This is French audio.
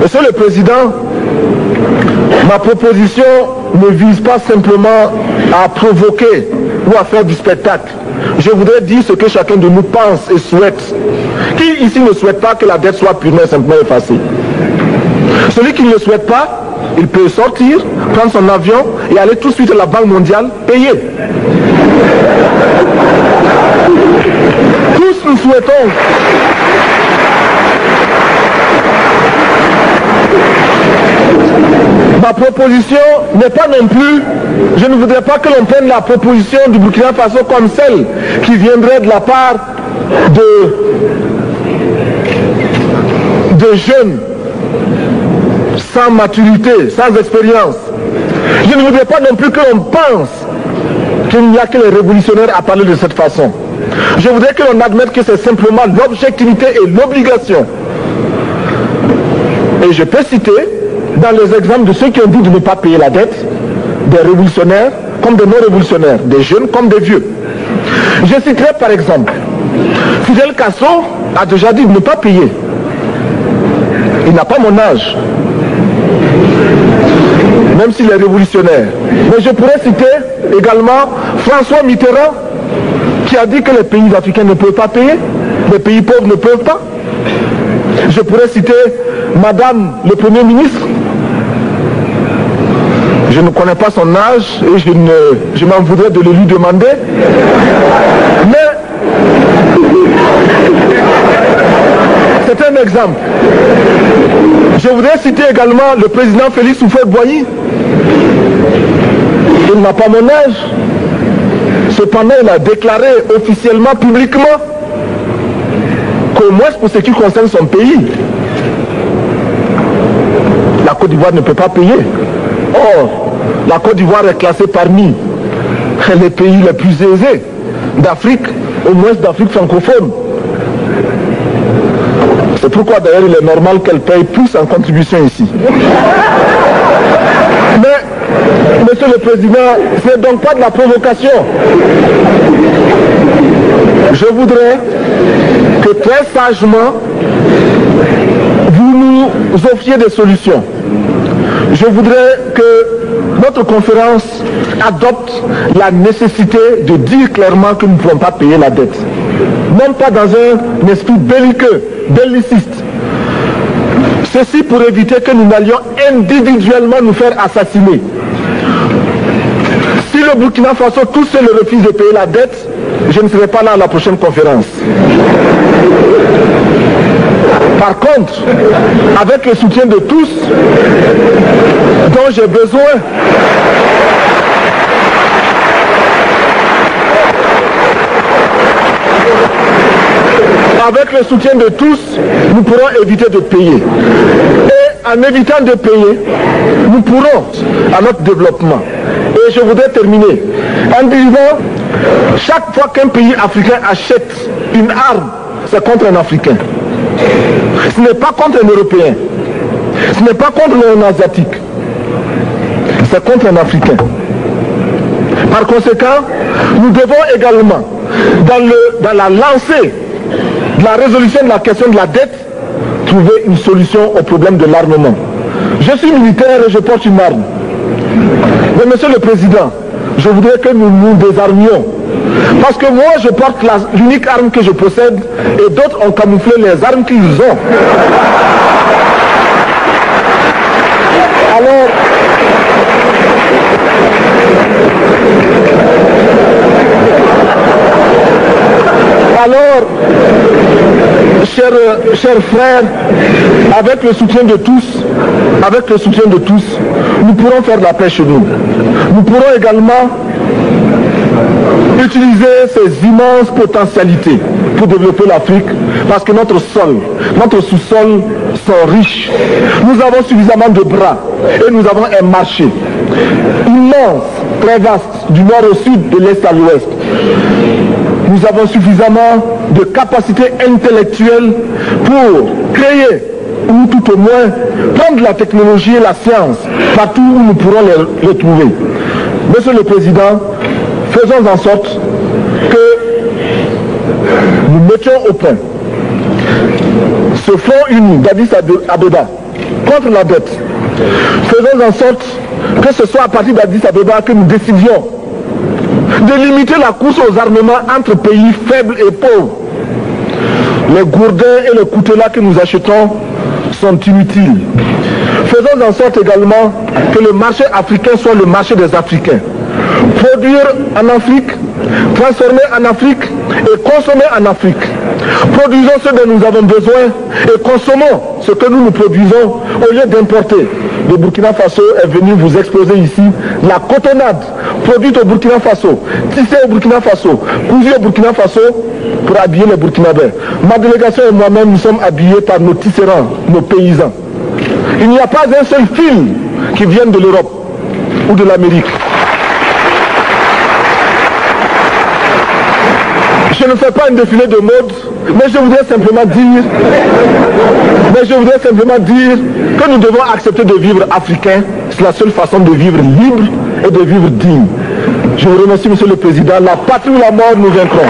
Monsieur le Président, ma proposition ne vise pas simplement à provoquer ou à faire du spectacle. Je voudrais dire ce que chacun de nous pense et souhaite. Qui ici ne souhaite pas que la dette soit purement et simplement effacée? Celui qui ne le souhaite pas, il peut sortir, prendre son avion et aller tout de suite à la Banque mondiale payer. Tous nous souhaitons ma proposition n'est pas non plus, je ne voudrais pas que l'on prenne la proposition du Burkina Faso comme celle qui viendrait de la part de jeunes sans maturité, sans expérience. Je ne voudrais pas non plus que l'on pense qu'il n'y a que les révolutionnaires à parler de cette façon. Je voudrais que l'on admette que c'est simplement l'objectivité et l'obligation. Et je peux citer dans les exemples de ceux qui ont dit de ne pas payer la dette, des révolutionnaires comme des non-révolutionnaires, des jeunes comme des vieux. Je citerai par exemple, Fidel Castro a déjà dit de ne pas payer. Il n'a pas mon âge, même s'il est révolutionnaire. Mais je pourrais citer également François Mitterrand, qui a dit que les pays africains ne peuvent pas payer, les pays pauvres ne peuvent pas. Je pourrais citer Madame le Premier ministre. Je ne connais pas son âge et je m'en voudrais de le lui demander. Mais c'est un exemple. Je voudrais citer également le président Félix Houphouët-Boigny. Il n'a pas mon âge. Cependant, il a déclaré officiellement, publiquement, qu'au moins pour ce qui concerne son pays, la Côte d'Ivoire ne peut pas payer. Or, la Côte d'Ivoire est classée parmi les pays les plus aisés d'Afrique, au moins d'Afrique francophone. C'est pourquoi d'ailleurs il est normal qu'elle paye plus en contribution ici. Mais, Monsieur le Président, ce n'est donc pas de la provocation. Je voudrais que très sagement, vous nous offriez des solutions. Je voudrais que notre conférence adopte la nécessité de dire clairement que nous ne pouvons pas payer la dette. Même pas dans un esprit belliqueux, belliciste. Ceci pour éviter que nous n'allions individuellement nous faire assassiner. Si le Burkina Faso tout seul refuse de payer la dette, je ne serai pas là à la prochaine conférence. Par contre, avec le soutien de tous, dont j'ai besoin, avec le soutien de tous, nous pourrons éviter de payer. Et en évitant de payer, nous pourrons à notre développement. Et je voudrais terminer en disant, chaque fois qu'un pays africain achète une arme, c'est contre un Africain. Ce n'est pas contre un Européen. Ce n'est pas contre un Asiatique. C'est contre un Africain. Par conséquent, nous devons également, dans la lancée de la résolution de la question de la dette, trouver une solution au problème de l'armement. Je suis militaire et je porte une arme. Mais Monsieur le Président, je voudrais que nous nous désarmions. Parce que moi, je porte l'unique arme que je possède et d'autres ont camouflé les armes qu'ils ont. Alors, chers frères, avec le soutien de tous, nous pourrons faire la paix chez nous. Nous pourrons également utiliser ces immenses potentialités pour développer l'Afrique, parce que notre sol, notre sous-sol sont riches. Nous avons suffisamment de bras et nous avons un marché immense, très vaste, du nord au sud, de l'est à l'ouest. Nous avons suffisamment de capacités intellectuelles pour créer, ou tout au moins prendre la technologie et la science partout où nous pourrons les trouver. Monsieur le Président, faisons en sorte que nous mettions au point ce front uni d'Addis Abeba contre la dette. Faisons en sorte que ce soit à partir d'Addis Abeba que nous décidions de limiter la course aux armements entre pays faibles et pauvres. Les gourdins et les coutelas que nous achetons sont inutiles. Faisons en sorte également que le marché africain soit le marché des Africains. Produire en Afrique, transformer en Afrique et consommer en Afrique. Produisons ce dont nous avons besoin et consommons ce que nous produisons au lieu d'importer. Le Burkina Faso est venu vous exposer ici la cotonnade produite au Burkina Faso, tissée au Burkina Faso, cousue au Burkina Faso pour habiller les Burkinabés. Ma délégation et moi-même, nous sommes habillés par nos tisserands, nos paysans. Il n'y a pas un seul fil qui vienne de l'Europe ou de l'Amérique. Je ne fais pas un défilé de mode, mais je voudrais simplement dire que nous devons accepter de vivre africain. C'est la seule façon de vivre libre et de vivre digne. Je vous remercie, Monsieur le Président. La patrie ou la mort, nous vaincrons.